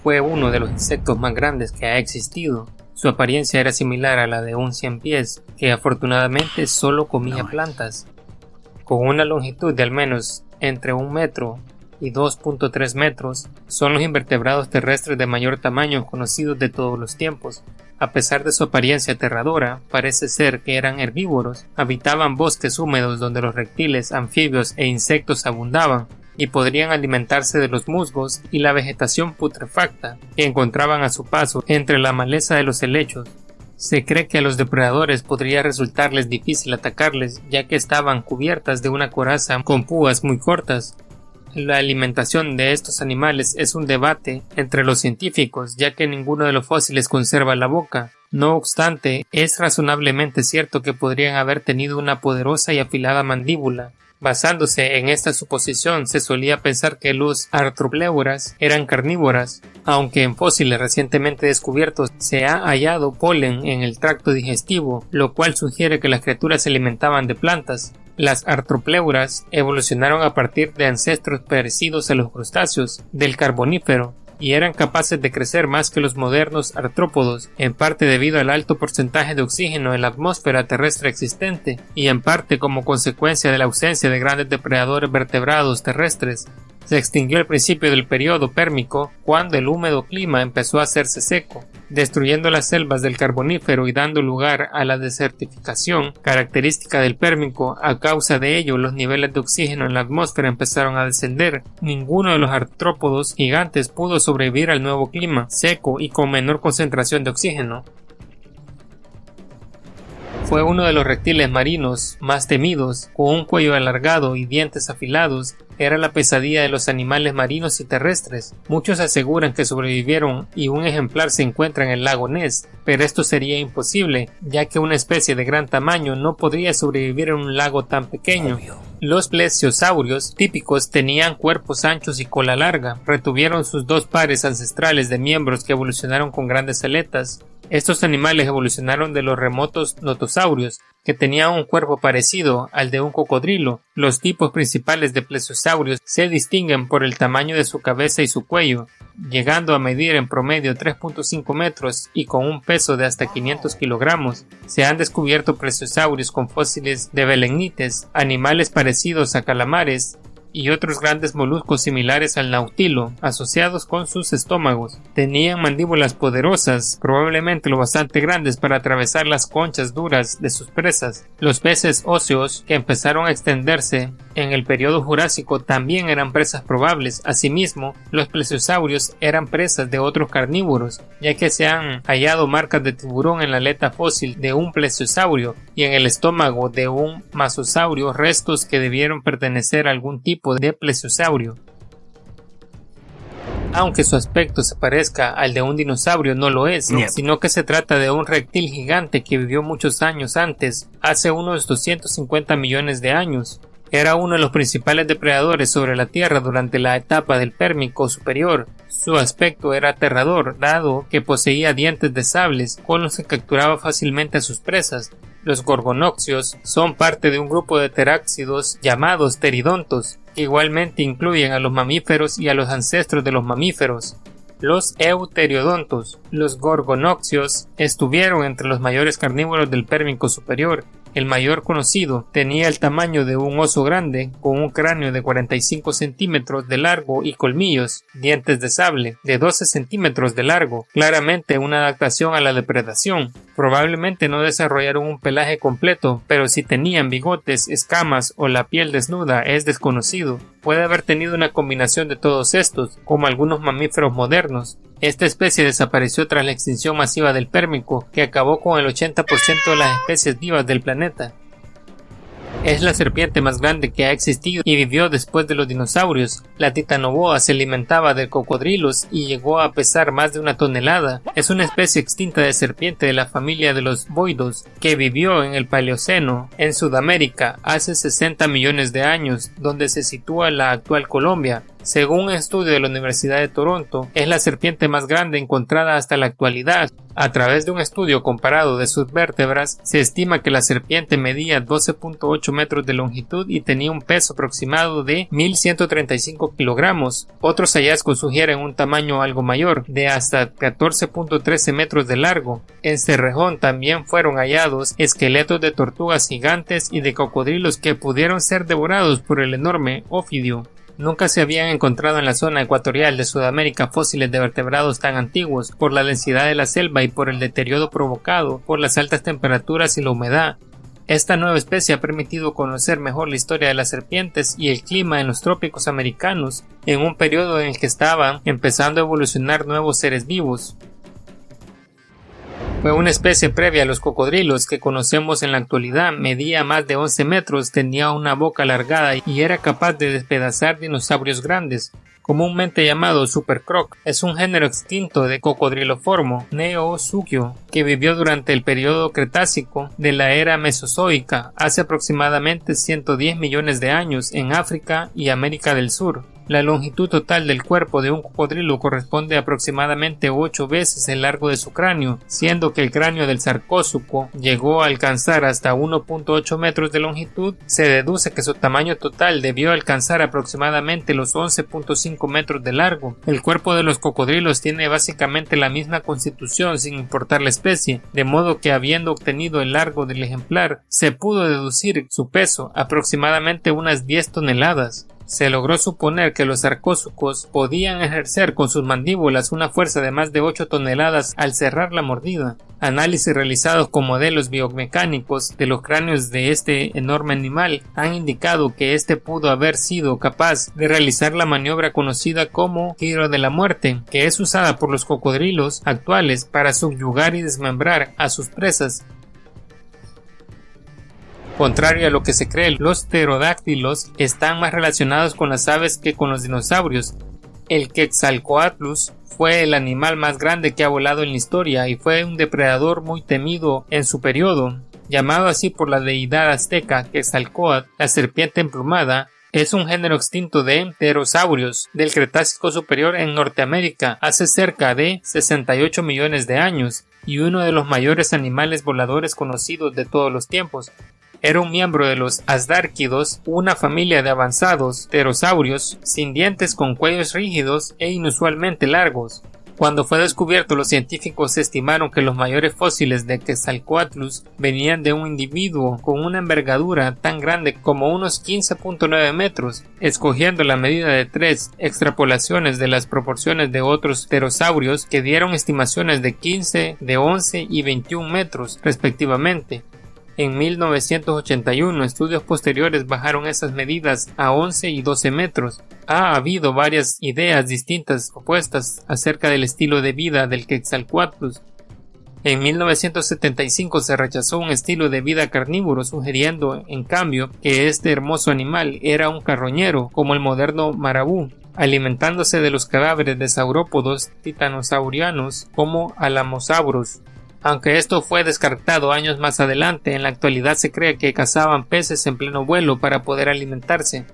fue uno de los insectos más grandes que ha existido. Su apariencia era similar a la de un 100 pies, que afortunadamente solo comía plantas. Con una longitud de al menos entre 1 metro y 2.3 metros, son los invertebrados terrestres de mayor tamaño conocidos de todos los tiempos. A pesar de su apariencia aterradora, parece ser que eran herbívoros, habitaban bosques húmedos donde los reptiles, anfibios e insectos abundaban, y podrían alimentarse de los musgos y la vegetación putrefacta que encontraban a su paso entre la maleza de los helechos. Se cree que a los depredadores podría resultarles difícil atacarles, ya que estaban cubiertas de una coraza con púas muy cortas. La alimentación de estos animales es un debate entre los científicos, ya que ninguno de los fósiles conserva la boca. No obstante, es razonablemente cierto que podrían haber tenido una poderosa y afilada mandíbula. Basándose en esta suposición, se solía pensar que los artropléuras eran carnívoras, aunque en fósiles recientemente descubiertos se ha hallado polen en el tracto digestivo, lo cual sugiere que las criaturas se alimentaban de plantas. Las artropléuras evolucionaron a partir de ancestros parecidos a los crustáceos del Carbonífero y eran capaces de crecer más que los modernos artrópodos, en parte debido al alto porcentaje de oxígeno en la atmósfera terrestre existente y en parte como consecuencia de la ausencia de grandes depredadores vertebrados terrestres. Se extinguió al principio del período pérmico, cuando el húmedo clima empezó a hacerse seco, destruyendo las selvas del Carbonífero y dando lugar a la desertificación característica del pérmico. A causa de ello, los niveles de oxígeno en la atmósfera empezaron a descender. Ninguno de los artrópodos gigantes pudo sobrevivir al nuevo clima seco y con menor concentración de oxígeno. Fue uno de los reptiles marinos más temidos, con un cuello alargado y dientes afilados. Era la pesadilla de los animales marinos y terrestres. Muchos aseguran que sobrevivieron y un ejemplar se encuentra en el lago Ness, pero esto sería imposible, ya que una especie de gran tamaño no podría sobrevivir en un lago tan pequeño. Los plesiosaurios típicos tenían cuerpos anchos y cola larga, retuvieron sus dos pares ancestrales de miembros que evolucionaron con grandes aletas. Estos animales evolucionaron de los remotos notosaurios, que tenían un cuerpo parecido al de un cocodrilo. Los tipos principales de plesiosaurios se distinguen por el tamaño de su cabeza y su cuello, llegando a medir en promedio 3.5 metros y con un peso de hasta 500 kilogramos. Se han descubierto plesiosaurios con fósiles de belemnites, animales parecidos a calamares, y otros grandes moluscos similares al nautilo, asociados con sus estómagos. Tenían mandíbulas poderosas, probablemente lo bastante grandes para atravesar las conchas duras de sus presas. Los peces óseos, que empezaron a extenderse en el período Jurásico, también eran presas probables. Asimismo, los plesiosaurios eran presas de otros carnívoros, ya que se han hallado marcas de tiburón en la aleta fósil de un plesiosaurio y en el estómago de un masosaurio, restos que debieron pertenecer a algún tipo de plesiosaurio. Aunque su aspecto se parezca al de un dinosaurio, no lo es, sino que se trata de un reptil gigante que vivió muchos años antes, hace unos 250 millones de años. Era uno de los principales depredadores sobre la Tierra durante la etapa del Pérmico superior. Su aspecto era aterrador, dado que poseía dientes de sables con los que capturaba fácilmente a sus presas. Los gorgonopsios son parte de un grupo de teráxidos llamados pteridontos, que igualmente incluyen a los mamíferos y a los ancestros de los mamíferos, los euteriodontos. Los gorgonopsios estuvieron entre los mayores carnívoros del Pérmico superior. El mayor conocido tenía el tamaño de un oso grande, con un cráneo de 45 centímetros de largo y colmillos, dientes de sable de 12 centímetros de largo, claramente una adaptación a la depredación. Probablemente no desarrollaron un pelaje completo, pero si tenían bigotes, escamas o la piel desnuda es desconocido. Puede haber tenido una combinación de todos estos, como algunos mamíferos modernos. Esta especie desapareció tras la extinción masiva del Pérmico, que acabó con el 80% de las especies vivas del planeta. Es la serpiente más grande que ha existido y vivió después de los dinosaurios. La titanoboa se alimentaba de cocodrilos y llegó a pesar más de 1 tonelada. Es una especie extinta de serpiente de la familia de los boidos, que vivió en el Paleoceno, en Sudamérica, hace 60 millones de años, donde se sitúa la actual Colombia. Según un estudio de la Universidad de Toronto, es la serpiente más grande encontrada hasta la actualidad. A través de un estudio comparado de sus vértebras, se estima que la serpiente medía 12.8 metros de longitud y tenía un peso aproximado de 1.135 kilogramos. Otros hallazgos sugieren un tamaño algo mayor, de hasta 14.13 metros de largo. En Cerrejón también fueron hallados esqueletos de tortugas gigantes y de cocodrilos que pudieron ser devorados por el enorme ofidio. Nunca se habían encontrado en la zona ecuatorial de Sudamérica fósiles de vertebrados tan antiguos por la densidad de la selva y por el deterioro provocado por las altas temperaturas y la humedad. Esta nueva especie ha permitido conocer mejor la historia de las serpientes y el clima en los trópicos americanos, en un periodo en el que estaban empezando a evolucionar nuevos seres vivos. Fue una especie previa a los cocodrilos que conocemos en la actualidad, medía más de 11 metros, tenía una boca alargada y era capaz de despedazar dinosaurios grandes, comúnmente llamado supercroc. Es un género extinto de cocodriloformo, Neosuchio, que vivió durante el periodo Cretácico de la era Mesozoica, hace aproximadamente 110 millones de años en África y América del Sur. La longitud total del cuerpo de un cocodrilo corresponde a aproximadamente 8 veces el largo de su cráneo, siendo que el cráneo del sarcósuco llegó a alcanzar hasta 1.8 metros de longitud. Se deduce que su tamaño total debió alcanzar aproximadamente los 11.5 metros de largo. El cuerpo de los cocodrilos tiene básicamente la misma constitución sin importar la especie, de modo que habiendo obtenido el largo del ejemplar, se pudo deducir su peso, aproximadamente unas 10 toneladas. Se logró suponer que los sarcósucos podían ejercer con sus mandíbulas una fuerza de más de 8 toneladas al cerrar la mordida. Análisis realizados con modelos biomecánicos de los cráneos de este enorme animal han indicado que éste pudo haber sido capaz de realizar la maniobra conocida como giro de la muerte, que es usada por los cocodrilos actuales para subyugar y desmembrar a sus presas. Contrario a lo que se cree, los pterodáctilos están más relacionados con las aves que con los dinosaurios. El Quetzalcoatlus fue el animal más grande que ha volado en la historia y fue un depredador muy temido en su periodo. Llamado así por la deidad azteca Quetzalcóatl, la serpiente emplumada, es un género extinto de pterosaurios del Cretácico superior en Norteamérica hace cerca de 68 millones de años y uno de los mayores animales voladores conocidos de todos los tiempos. Era un miembro de los asdárquidos, una familia de avanzados pterosaurios sin dientes con cuellos rígidos e inusualmente largos. Cuando fue descubierto, los científicos estimaron que los mayores fósiles de Quetzalcoatlus venían de un individuo con una envergadura tan grande como unos 15.9 metros, escogiendo la medida de 3 extrapolaciones de las proporciones de otros pterosaurios que dieron estimaciones de 15, de 11 y 21 metros respectivamente. En 1981, estudios posteriores bajaron esas medidas a 11 y 12 metros. Ha habido varias ideas distintas propuestas acerca del estilo de vida del Quetzalcoatlus. En 1975 se rechazó un estilo de vida carnívoro, sugiriendo, en cambio, que este hermoso animal era un carroñero, como el moderno marabú, alimentándose de los cadáveres de saurópodos titanosaurianos como Alamosaurus. Aunque esto fue descartado años más adelante, en la actualidad se cree que cazaban peces en pleno vuelo para poder alimentarse.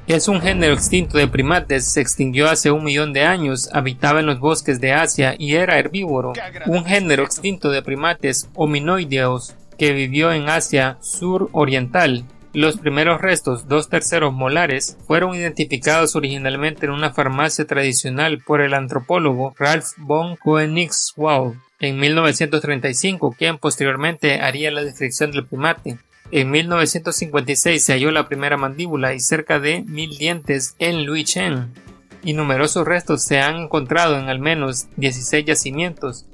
Es un género extinto de primates, se extinguió hace 1 millón de años, habitaba en los bosques de Asia y era herbívoro. Un género extinto de primates hominoideos que vivió en Asia suroriental. Los primeros restos, 2/3 molares, fueron identificados originalmente en una farmacia tradicional por el antropólogo Ralph von Koenigswald en 1935, quien posteriormente haría la descripción del primate. En 1956 se halló la primera mandíbula y cerca de 1000 dientes en Luichen, y numerosos restos se han encontrado en al menos 16 yacimientos.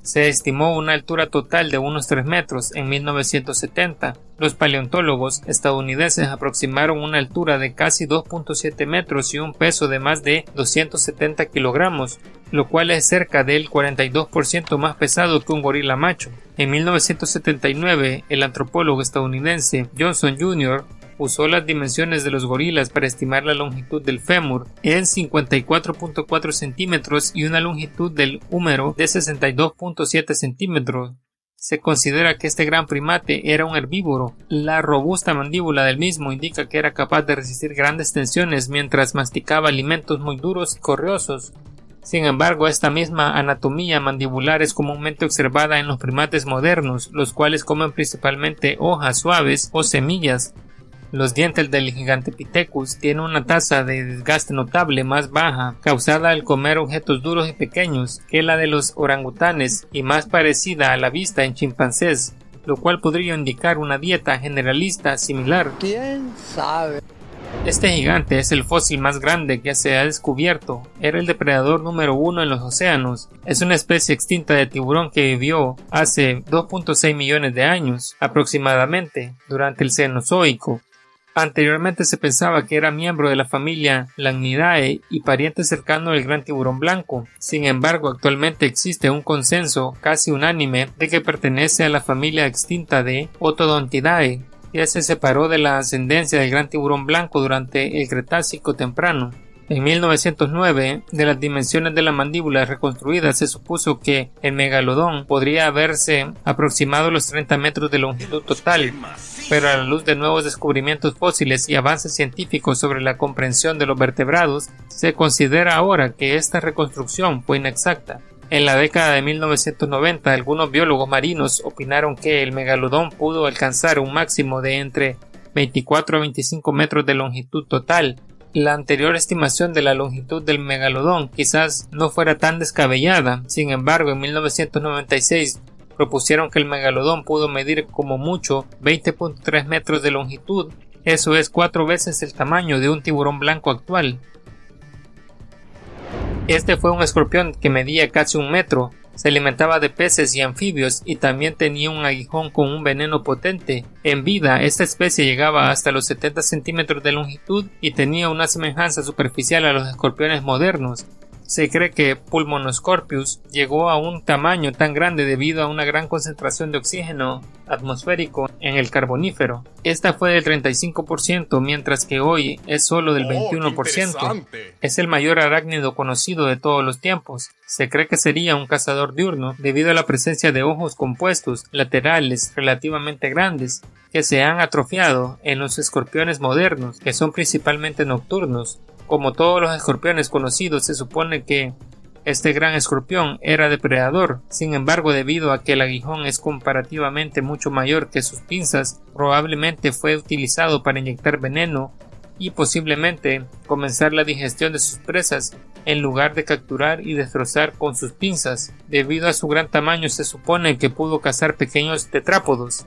Se estimó una altura total de unos 3 metros en 1970. Los paleontólogos estadounidenses aproximaron una altura de casi 2.7 metros y un peso de más de 270 kilogramos, lo cual es cerca del 42% más pesado que un gorila macho. En 1979, el antropólogo estadounidense Johnson Jr. usó las dimensiones de los gorilas para estimar la longitud del fémur en 54.4 centímetros y una longitud del húmero de 62.7 centímetros. Se considera que este gran primate era un herbívoro. La robusta mandíbula del mismo indica que era capaz de resistir grandes tensiones mientras masticaba alimentos muy duros y correosos. Sin embargo, esta misma anatomía mandibular es comúnmente observada en los primates modernos, los cuales comen principalmente hojas suaves o semillas. Los dientes del Gigantopithecus tienen una tasa de desgaste notable más baja, causada al comer objetos duros y pequeños, que la de los orangutanes y más parecida a la vista en chimpancés, lo cual podría indicar una dieta generalista similar. ¿Quién sabe? Este gigante es el fósil más grande que se ha descubierto. Era el depredador número 1 en los océanos. Es una especie extinta de tiburón que vivió hace 2.6 millones de años, aproximadamente, durante el Cenozoico. Anteriormente se pensaba que era miembro de la familia Lagnidae y pariente cercano del gran tiburón blanco. Sin embargo, actualmente existe un consenso casi unánime de que pertenece a la familia extinta de Otodontidae. Ya se separó de la ascendencia del gran tiburón blanco durante el Cretácico temprano. En 1909, de las dimensiones de la mandíbula reconstruida, se supuso que el megalodón podría haberse aproximado los 30 metros de longitud total, pero a la luz de nuevos descubrimientos fósiles y avances científicos sobre la comprensión de los vertebrados, se considera ahora que esta reconstrucción fue inexacta. En la década de 1990, algunos biólogos marinos opinaron que el megalodón pudo alcanzar un máximo de entre 24 a 25 metros de longitud total. La anterior estimación de la longitud del megalodón quizás no fuera tan descabellada. Sin embargo, en 1996 propusieron que el megalodón pudo medir como mucho 20.3 metros de longitud. Eso es 4 veces el tamaño de un tiburón blanco actual. Este fue un escorpión que medía casi 1 metro, se alimentaba de peces y anfibios y también tenía un aguijón con un veneno potente. En vida, esta especie llegaba hasta los 70 centímetros de longitud y tenía una semejanza superficial a los escorpiones modernos. Se cree que Pulmonoscorpius llegó a un tamaño tan grande debido a una gran concentración de oxígeno atmosférico en el Carbonífero. Esta fue del 35%, mientras que hoy es solo del 21%. Es el mayor arácnido conocido de todos los tiempos. Se cree que sería un cazador diurno debido a la presencia de ojos compuestos laterales relativamente grandes que se han atrofiado en los escorpiones modernos, que son principalmente nocturnos. Como todos los escorpiones conocidos, se supone que este gran escorpión era depredador. Sin embargo, debido a que el aguijón es comparativamente mucho mayor que sus pinzas, probablemente fue utilizado para inyectar veneno y posiblemente comenzar la digestión de sus presas en lugar de capturar y destrozar con sus pinzas. Debido a su gran tamaño, se supone que pudo cazar pequeños tetrápodos.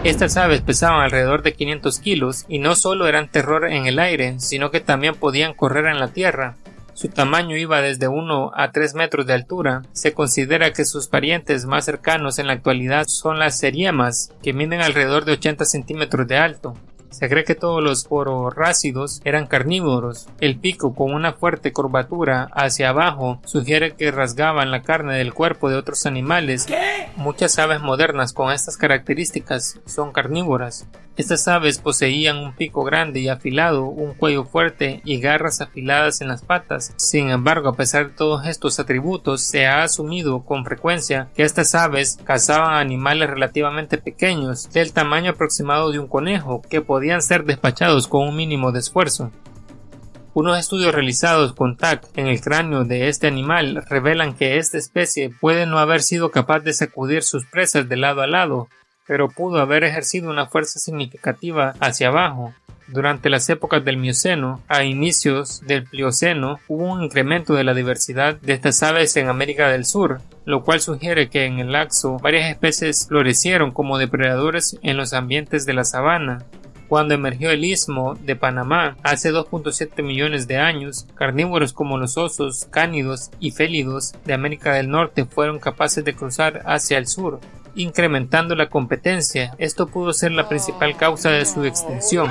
Estas aves pesaban alrededor de 500 kilos y no solo eran terror en el aire, sino que también podían correr en la tierra. Su tamaño iba desde 1 a 3 metros de altura. Se considera que sus parientes más cercanos en la actualidad son las seriemas, que miden alrededor de 80 centímetros de alto. Se cree que todos los pororrácidos eran carnívoros. El pico, con una fuerte curvatura hacia abajo, sugiere que rasgaban la carne del cuerpo de otros animales. Muchas aves modernas con estas características son carnívoras. Estas aves poseían un pico grande y afilado, un cuello fuerte y garras afiladas en las patas. Sin embargo, a pesar de todos estos atributos, se ha asumido con frecuencia que estas aves cazaban animales relativamente pequeños, del tamaño aproximado de un conejo, que podían ser despachados con un mínimo de esfuerzo. Unos estudios realizados con TAC en el cráneo de este animal revelan que esta especie puede no haber sido capaz de sacudir sus presas de lado a lado, pero pudo haber ejercido una fuerza significativa hacia abajo. Durante las épocas del Mioceno a inicios del Plioceno hubo un incremento de la diversidad de estas aves en América del Sur, lo cual sugiere que en el Laxo varias especies florecieron como depredadores en los ambientes de la sabana. Cuando emergió el Istmo de Panamá hace 2.7 millones de años, carnívoros como los osos, cánidos y félidos de América del Norte fueron capaces de cruzar hacia el sur, incrementando la competencia. Esto pudo ser la principal causa de su extinción.